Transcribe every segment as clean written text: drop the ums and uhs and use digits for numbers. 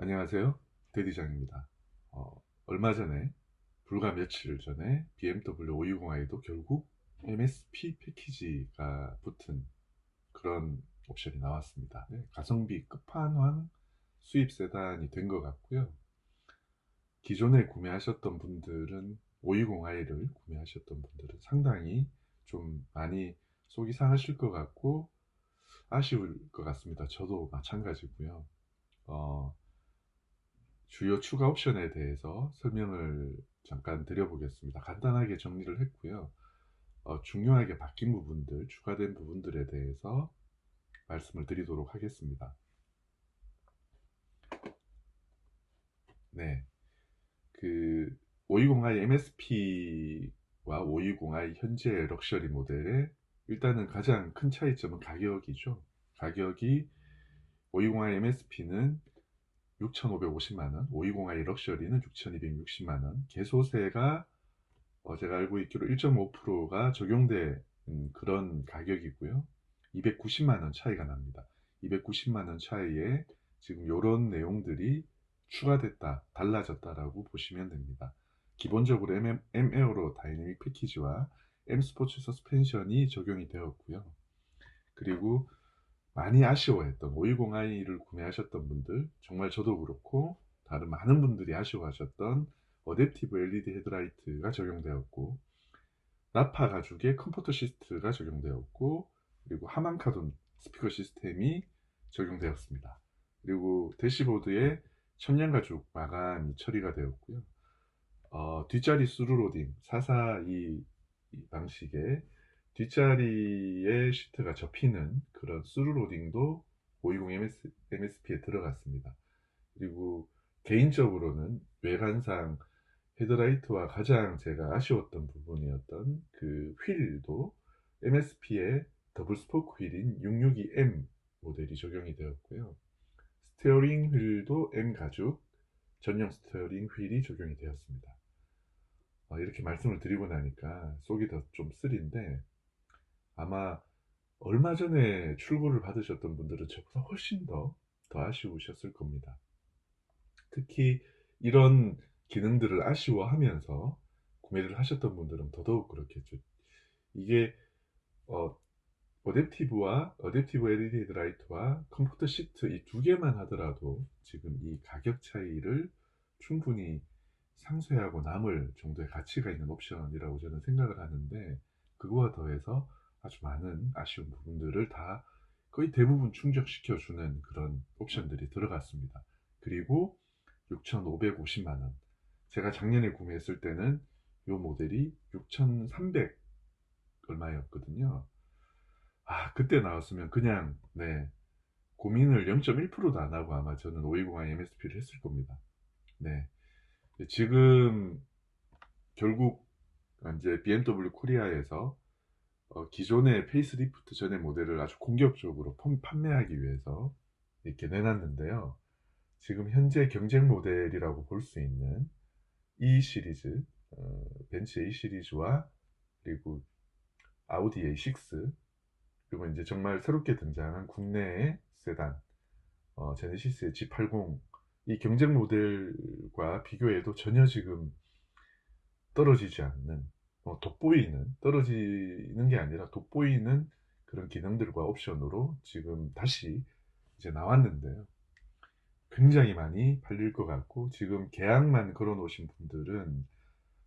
안녕하세요. 대디장입니다. 얼마 전에, 불과 며칠 전에 BMW 520i도 결국 MSP 패키지가 붙은 그런 옵션이 나왔습니다. 네, 가성비 끝판왕 수입 세단이 된 것 같고요. 기존에 구매하셨던 분들은 520i를 구매하셨던 분들은 상당히 좀 많이 속이 상하실 것 같고 아쉬울 것 같습니다. 저도 마찬가지고요. 어, 주요 추가 옵션에 대해서 설명을 잠깐 드려보겠습니다. 간단하게 정리를 했고요. 중요하게 바뀐 부분들, 추가된 부분들에 대해서 말씀을 드리도록 하겠습니다. 네, 그 520i MSP와 520i 현재 럭셔리 모델의 일단은 가장 큰 차이점은 가격이죠. 가격이 520i MSP는 6,550만원, 520i 럭셔리는 6,260만원, 개소세가 제가 알고 있기로 1.5%가 적용된 그런 가격이고요. 290만원 차이가 납니다. 290만원 차이에 지금 이런 내용들이 추가됐다, 달라졌다라고 보시면 됩니다. 기본적으로 M 에어로 다이내믹 패키지와 M 스포츠 서스펜션이 적용이 되었고요. 그리고 많이 아쉬워했던 520i를 구매하셨던 분들, 정말 저도 그렇고 다른 많은 분들이 아쉬워하셨던 어댑티브 LED 헤드라이트가 적용되었고, 나파 가죽의 컴포트 시트가 적용되었고, 그리고 하만카돈 스피커 시스템이 적용되었습니다. 그리고 대시보드에 천연가죽 마감이 처리가 되었고요. 뒷자리 스루로딩 442 방식의 뒷자리에 시트가 접히는 그런 스루로딩도 520 MSP에 들어갔습니다. 그리고 개인적으로는 외관상 헤드라이트와 가장 제가 아쉬웠던 부분이었던 그 휠도 MSP에 더블 스포크 휠인 662M 모델이 적용이 되었고요. 스티어링 휠도 M 가죽 전용 스티어링 휠이 적용이 되었습니다. 이렇게 말씀을 드리고 나니까 속이 더 좀 쓰린데, 아마 얼마 전에 출고를 받으셨던 분들은 저보다 훨씬 더 아쉬우셨을 겁니다. 특히 이런 기능들을 아쉬워하면서 구매를 하셨던 분들은 더더욱 그렇겠죠. 이게 어, 어댑티브 LED 헤드라이트와 컴포터 시트 이 두 개만 하더라도 지금 이 가격 차이를 충분히 상쇄하고 남을 정도의 가치가 있는 옵션이라고 저는 생각을 하는데, 그거와 더해서 아주 많은 아쉬운 부분들을 다 거의 대부분 충족시켜주는 그런 옵션들이 들어갔습니다. 그리고 6,550만원, 제가 작년에 구매했을 때는 이 모델이 6,300 얼마였거든요. 그때 나왔으면 그냥 고민을 0.1%도 안 하고 아마 저는 520i MSP를 했을 겁니다. 네, 지금 결국 이제 BMW 코리아에서 기존의 페이스리프트 전의 모델을 아주 공격적으로 판매하기 위해서 이렇게 내놨는데요. 지금 현재 경쟁 모델이라고 볼 수 있는 E 시리즈, 벤츠 A 시리즈와 그리고 아우디 A6, 그리고 이제 정말 새롭게 등장한 국내의 세단, 제네시스의 G80, 이 경쟁 모델과 비교해도 전혀 지금 떨어지지 않는, 돋보이는, 떨어지는 게 아니라 돋보이는 그런 기능들과 옵션으로 지금 다시 이제 나왔는데요. 굉장히 많이 팔릴 것 같고, 지금 계약만 걸어 놓으신 분들은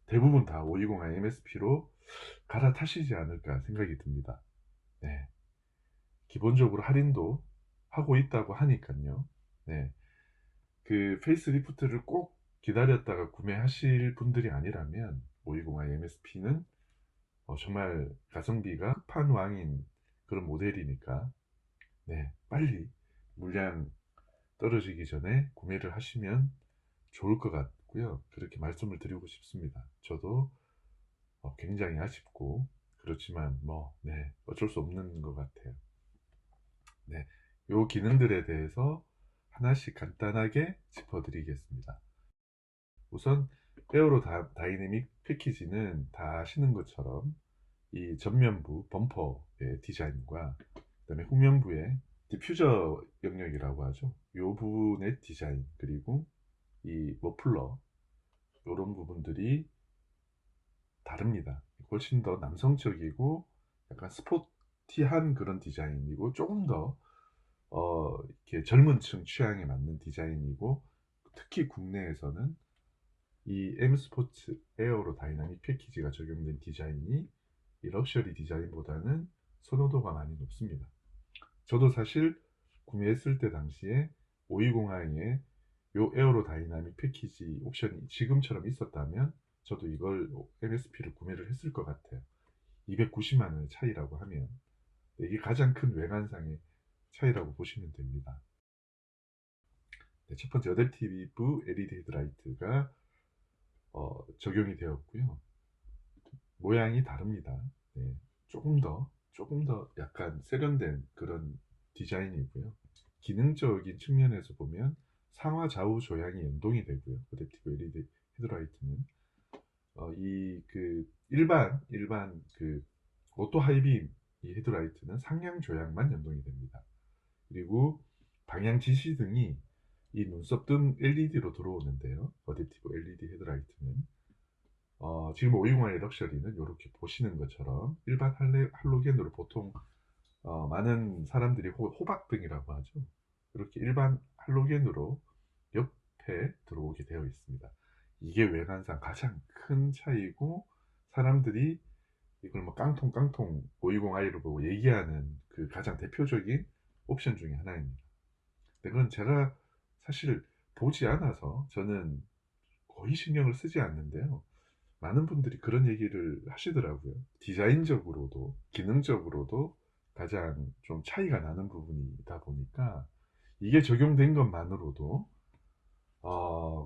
대부분 다 520i MSP로 갈아타시지 않을까 생각이 듭니다. 네. 기본적으로 할인도 하고 있다고 하니까요. 네. 그 페이스리프트를 꼭 기다렸다가 구매하실 분들이 아니라면 520i MSP는 정말 가성비가 끝판왕인 그런 모델이니까 빨리 물량 떨어지기 전에 구매를 하시면 좋을 것 같고요. 그렇게 말씀을 드리고 싶습니다. 저도 굉장히 아쉽고 그렇지만 어쩔 수 없는 것 같아요. 네, 요 기능들에 대해서 하나씩 간단하게 짚어드리겠습니다. 우선 에어로 다이내믹 패키지는 다 아시는 것처럼 이 전면부 범퍼의 디자인과 그다음에 후면부의 디퓨저 영역이라고 하죠. 요 부분의 디자인, 그리고 이 머플러 요런 부분들이 다릅니다. 훨씬 더 남성적이고 약간 스포티한 그런 디자인이고, 조금 더 이렇게 젊은 층 취향에 맞는 디자인이고, 특히 국내에서는 이 M 스포츠 에어로 다이나믹 패키지가 적용된 디자인이 이 럭셔리 디자인보다는 선호도가 많이 높습니다. 저도 사실 구매했을 때 당시에 520i에 요 에어로 다이나믹 패키지 옵션이 지금처럼 있었다면 저도 이걸 MSP를 구매를 했을 것 같아요. 290만 원의 차이라고 하면 이게 가장 큰 외관상의 차이라고 보시면 됩니다. 네, 첫 번째 어댑티브 LED 헤드라이트가 적용이 되었고요. 모양이 다릅니다. 네, 조금 더 약간 세련된 그런 디자인이고요. 기능적인 측면에서 보면 상하 좌우 조향이 연동이 되고요. 어댑티브 LED 헤드라이트는 이 그 일반 그 오토 하이빔 이 헤드라이트는 상향 조향만 연동이 됩니다. 그리고 방향 지시등이 이 눈썹 등 LED로 들어오는데요. 어댑티브 LED 헤드라이트는 지금 520i 럭셔리는 이렇게 보시는 것처럼 일반 할로겐으로 보통 많은 사람들이 호박등이라고 하죠. 이렇게 일반 할로겐으로 옆에 들어오게 되어 있습니다. 이게 외관상 가장 큰 차이고, 사람들이 이걸 뭐 깡통 520i를 보고 얘기하는 그 가장 대표적인 옵션 중에 하나입니다. 근데 그건 제가 사실 보지 않아서 저는 거의 신경을 쓰지 않는데요. 많은 분들이 그런 얘기를 하시더라고요. 디자인적으로도 기능적으로도 가장 좀 차이가 나는 부분이다 보니까 이게 적용된 것만으로도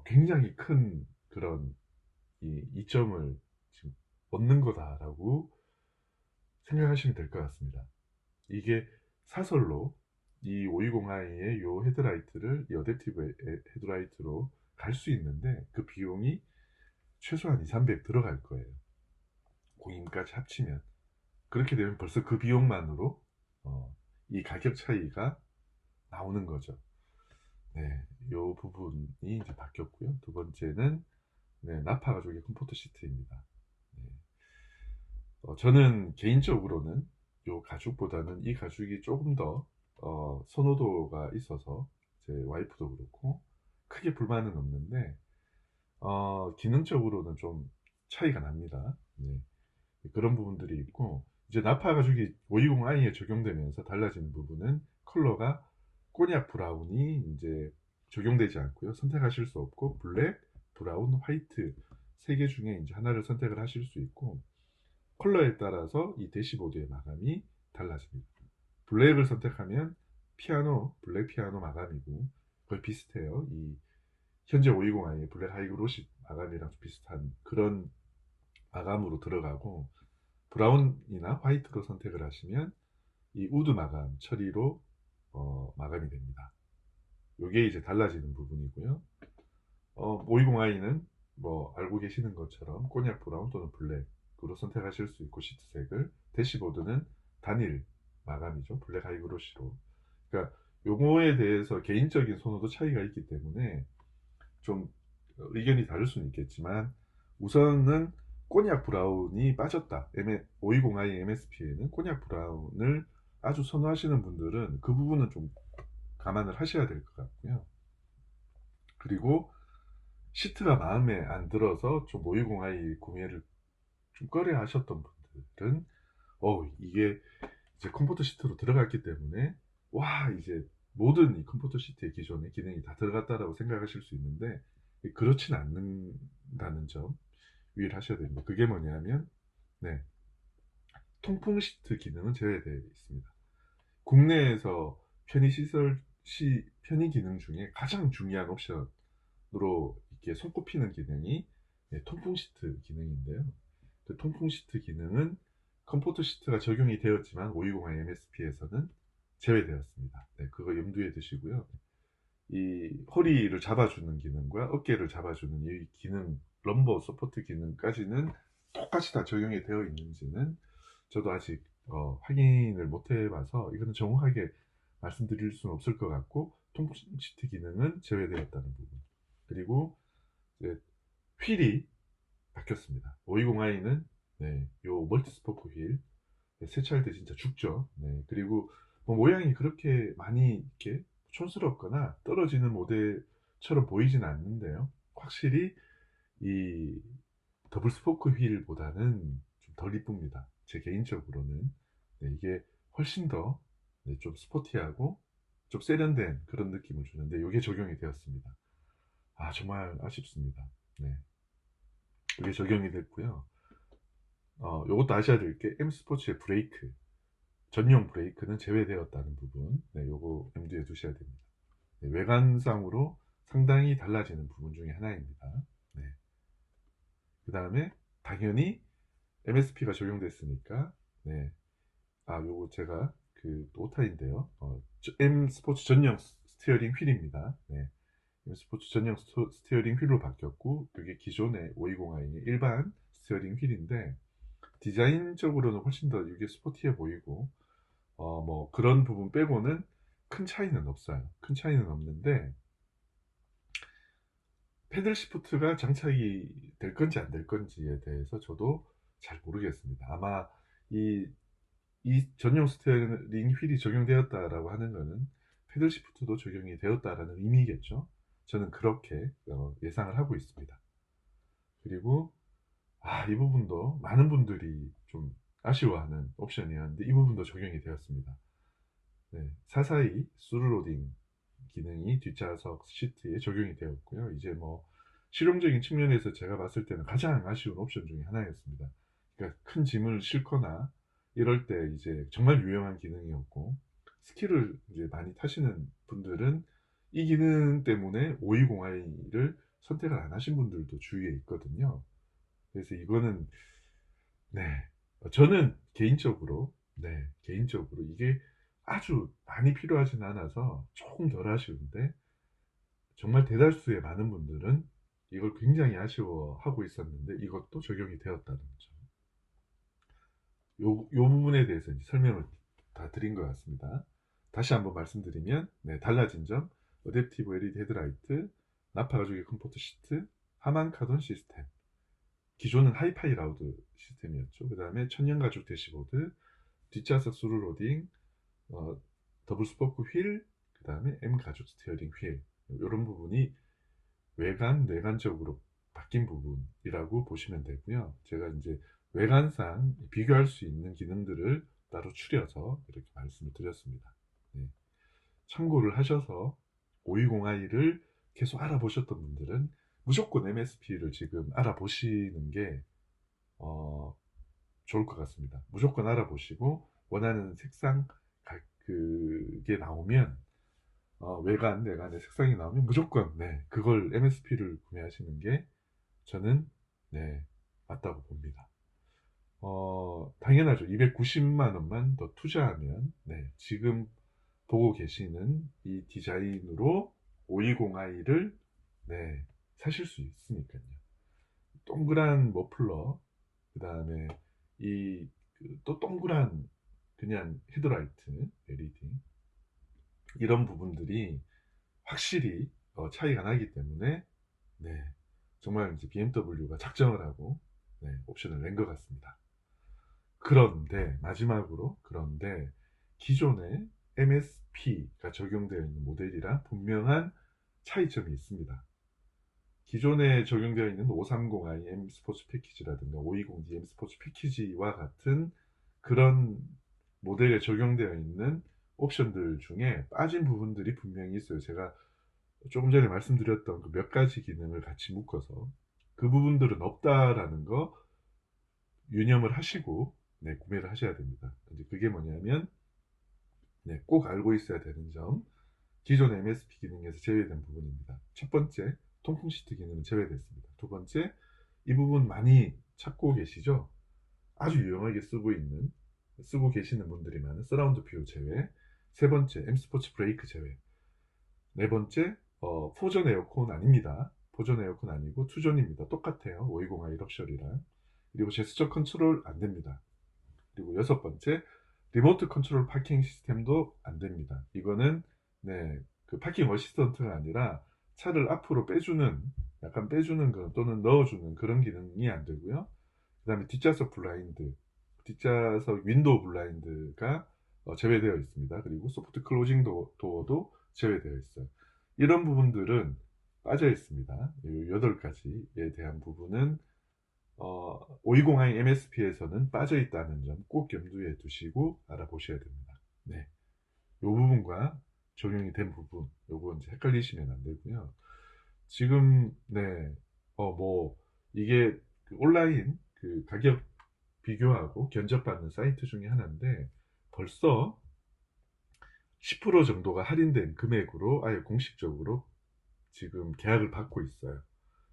굉장히 큰 그런 이점을 지금 얻는 거다라고 생각하시면 될 것 같습니다. 이게 사설로 이 520i의 요 헤드라이트를 이 어댑티브 헤드라이트로 갈 수 있는데 그 비용이 최소한 2, 300 들어갈 거예요. 공임까지 합치면. 그렇게 되면 벌써 그 비용만으로 이 가격 차이가 나오는 거죠. 네, 이 부분이 이제 바뀌었고요. 두 번째는 네, 나파 가죽의 컴포트 시트입니다. 네. 저는 개인적으로는 이 가죽보다는 이 가죽이 조금 더 선호도가 있어서 제 와이프도 그렇고 크게 불만은 없는데 기능적으로는 좀 차이가 납니다. 네. 그런 부분들이 있고, 이제 나파 가죽이 520i에 적용되면서 달라지는 부분은 컬러가 꼬냑 브라운이 이제 적용되지 않고요. 선택하실 수 없고 블랙, 브라운, 화이트 세 개 중에 이제 하나를 선택을 하실 수 있고, 컬러에 따라서 이 대시보드의 마감이 달라집니다. 블랙을 선택하면 블랙 피아노 마감이고 거의 비슷해요. 이 현재 520i의 블랙 하이그로시 마감이랑 비슷한 그런 마감으로 들어가고, 브라운이나 화이트로 선택을 하시면 이 우드 마감 처리로 마감이 됩니다. 이게 이제 달라지는 부분이고요. 520i는 뭐 알고 계시는 것처럼 꼬냑 브라운 또는 블랙으로 선택하실 수 있고, 시트색을 대시보드는 단일 마감이죠. 블랙 하이그로시로. 그러니까 요거에 대해서 개인적인 선호도 차이가 있기 때문에 좀 의견이 다를 수는 있겠지만, 우선은 꼬냑 브라운이 빠졌다. 520i MSP에는 꼬냑 브라운을 아주 선호하시는 분들은 그 부분은 좀 감안을 하셔야 될 것 같고요. 그리고 시트가 마음에 안 들어서 좀 520i 구매를 좀 꺼려 하셨던 분들은 이게 이제 컴포트 시트로 들어갔기 때문에 와, 이제 모든 이 컴포트 시트의 기존의 기능이 다 들어갔다라고 생각하실 수 있는데 그렇진 않는다는 점 유의하셔야 됩니다. 그게 뭐냐면 네, 통풍 시트 기능은 제외되어 있습니다. 국내에서 편의 기능 중에 가장 중요한 옵션으로 이렇게 손꼽히는 기능이 네, 통풍 시트 기능인데요. 그 통풍 시트 기능은 컴포트 시트가 적용이 되었지만 520i MSP에서는 제외되었습니다. 네, 그거 염두에 두시고요. 이 허리를 잡아주는 기능과 어깨를 잡아주는 이 기능, 럼버 서포트 기능까지는 똑같이 다 적용이 되어 있는지는 저도 아직 확인을 못 해봐서 이거는 정확하게 말씀드릴 수는 없을 것 같고, 통풍 시트 기능은 제외되었다는 부분. 그리고 이제 휠이 바뀌었습니다. 520i는 요 멀티 스포크 휠 세차할 때 진짜 죽죠. 그리고 뭐 모양이 그렇게 많이 이렇게 촌스럽거나 떨어지는 모델처럼 보이진 않는데요. 확실히 이 더블 스포크 휠보다는 좀 덜 이쁩니다. 제 개인적으로는. 이게 훨씬 더 좀 스포티하고 좀 세련된 그런 느낌을 주는데 이게 적용이 되었습니다. 아, 정말 아쉽습니다. 이게 적용이 됐고요. 요것도 아셔야 될 게 M 스포츠의 브레이크, 전용 브레이크는 제외되었다는 부분, 요거 염두에 두셔야 됩니다. 외관상으로 상당히 달라지는 부분 중에 하나입니다. 그 다음에 당연히 MSP가 적용됐으니까, 요거 제가 또 오타인데요. M 스포츠 전용 스티어링 휠입니다. M 스포츠 전용 스티어링 휠로 바뀌었고, 이게 기존의 520i의 일반 스티어링 휠인데, 디자인적으로는 훨씬 더 이게 스포티해 보이고, 뭐 그런 부분 빼고는 큰 차이는 없어요. 큰 차이는 없는데, 패들 시프트가 장착이 될 건지 안 될 건지에 대해서 저도 잘 모르겠습니다. 아마 이 전용 스티어링 휠이 적용되었다라고 하는 것은 패들 시프트도 적용이 되었다라는 의미겠죠. 저는 그렇게 예상을 하고 있습니다. 그리고 이 부분도 많은 분들이 좀 아쉬워하는 옵션이었는데 이 부분도 적용이 되었습니다. 사사이 스루로딩 기능이 뒷좌석 시트에 적용이 되었고요. 이제 뭐 실용적인 측면에서 제가 봤을 때는 가장 아쉬운 옵션 중에 하나였습니다. 그러니까 큰 짐을 싣거나 이럴 때 이제 정말 유용한 기능이었고, 스키를 이제 많이 타시는 분들은 이 기능 때문에 520i를 선택을 안 하신 분들도 주위에 있거든요. 그래서 이거는 저는 개인적으로 이게 아주 많이 필요하진 않아서 조금 덜 아쉬운데, 정말 대다수의 많은 분들은 이걸 굉장히 아쉬워하고 있었는데 이것도 적용이 되었다는 거죠. 요 부분에 대해서 이제 설명을 다 드린 것 같습니다. 다시 한번 말씀드리면, 달라진 점: 어댑티브 LED 헤드라이트, 나파 가죽의 컴포트 시트, 하만 카돈 시스템, 기존은 하이파이 라우드 시스템이었죠. 그 다음에 천연 가죽 대시보드, 뒷좌석 스루로딩, 더블 스포크 휠, 그 다음에 M 가죽 스티어링 휠, 이런 부분이 내관적으로 바뀐 부분이라고 보시면 되고요. 제가 이제 외관상 비교할 수 있는 기능들을 따로 추려서 이렇게 말씀을 드렸습니다. 참고를 하셔서 520i를 계속 알아보셨던 분들은 무조건 MSP를 지금 알아보시는 게 좋을 것 같습니다. 무조건 알아보시고 원하는 색상 그게 나오면, 내관의 색상이 나오면 무조건 그걸 MSP를 구매하시는 게 저는 맞다고 봅니다. 당연하죠. 290만 원만 더 투자하면 지금 보고 계시는 이 디자인으로 520i를 사실 수 있으니까요. 동그란 머플러, 그 다음에 또 동그란 그냥 헤드라이트 LED, 이런 부분들이 확실히 차이가 나기 때문에 정말 이제 BMW가 작정을 하고 옵션을 낸 것 같습니다. 그런데 마지막으로, 기존에 MSP가 적용되어 있는 모델이랑 분명한 차이점이 있습니다. 기존에 적용되어 있는 530i M 스포츠 패키지라든가 520D M 스포츠 패키지와 같은 그런 모델에 적용되어 있는 옵션들 중에 빠진 부분들이 분명히 있어요. 제가 조금 전에 말씀드렸던 그 몇 가지 기능을 같이 묶어서 그 부분들은 없다라는 거 유념을 하시고 구매를 하셔야 됩니다. 이제 그게 뭐냐면, 꼭 알고 있어야 되는 점: 기존 MSP 기능에서 제외된 부분입니다. 첫 번째, 통풍 시트 기능은 제외됐습니다. 두 번째, 이 부분 많이 찾고 계시죠? 아주 유용하게 쓰고 계시는 분들이 많은 서라운드 뷰 제외. 세 번째, M 스포츠 브레이크 제외. 네 번째, 포전 에어컨 아닙니다. 포전 에어컨 아니고 투존입니다. 똑같아요. 520i 럭셔리랑. 그리고 제스처 컨트롤 안 됩니다. 그리고 여섯 번째, 리모트 컨트롤 파킹 시스템도 안 됩니다. 이거는 그 파킹 어시스턴트가 아니라 차를 앞으로 빼주는, 약간 빼주는 거 또는 넣어주는 그런 기능이 안 되고요. 그 다음에 뒷좌석 블라인드, 뒷좌석 윈도우 블라인드가 제외되어 있습니다. 그리고 소프트 클로징 도어도 제외되어 있어요. 이런 부분들은 빠져 있습니다. 이 8가지에 대한 부분은 520i MSP에서는 빠져 있다는 점 꼭 염두에 두시고 알아보셔야 됩니다. 네. 이 부분과 적용이 된 부분, 요거 이제 헷갈리시면 안 되고요. 지금, 네, 뭐, 이게 그 온라인 그 가격 비교하고 견적받는 사이트 중에 하나인데, 벌써 10% 정도가 할인된 금액으로 아예 공식적으로 지금 계약을 받고 있어요.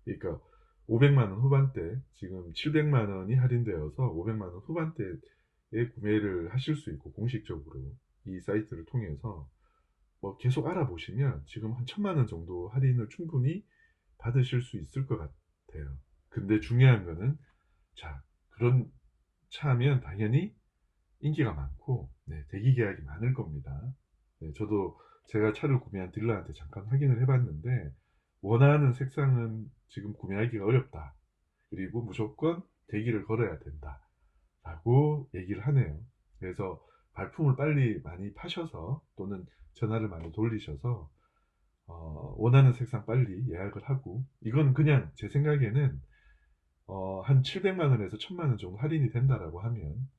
그러니까 500만원 후반대, 지금 700만원이 할인되어서 500만원 후반대에 구매를 하실 수 있고, 공식적으로 이 사이트를 통해서 뭐 계속 알아보시면 지금 한 1000만원 정도 할인을 충분히 받으실 수 있을 것 같아요. 근데 중요한 거는, 자, 그런 차면 당연히 인기가 많고, 네, 대기 계약이 많을 겁니다. 네, 저도 제가 차를 구매한 딜러한테 잠깐 확인을 해봤는데, 원하는 색상은 지금 구매하기가 어렵다. 그리고 무조건 대기를 걸어야 된다. 라고 얘기를 하네요. 그래서 발품을 빨리 많이 파셔서 또는 전화를 많이 돌리셔서 원하는 색상 빨리 예약을 하고, 이건 그냥 제 생각에는 한 700만 원에서 1000만 원 정도 할인이 된다라고 하면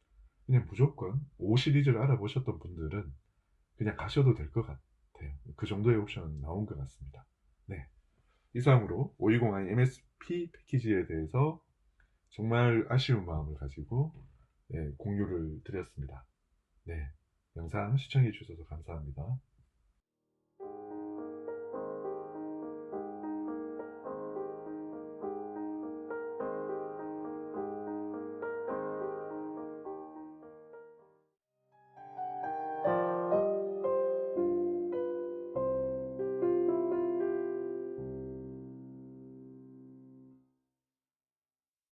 그냥 무조건 5 시리즈를 알아보셨던 분들은 그냥 가셔도 될 것 같아요. 그 정도의 옵션 나온 것 같습니다. 네. 이상으로 520i MSP 패키지에 대해서 정말 아쉬운 마음을 가지고 공유를 드렸습니다. 네. 영상 시청해 주셔서 감사합니다.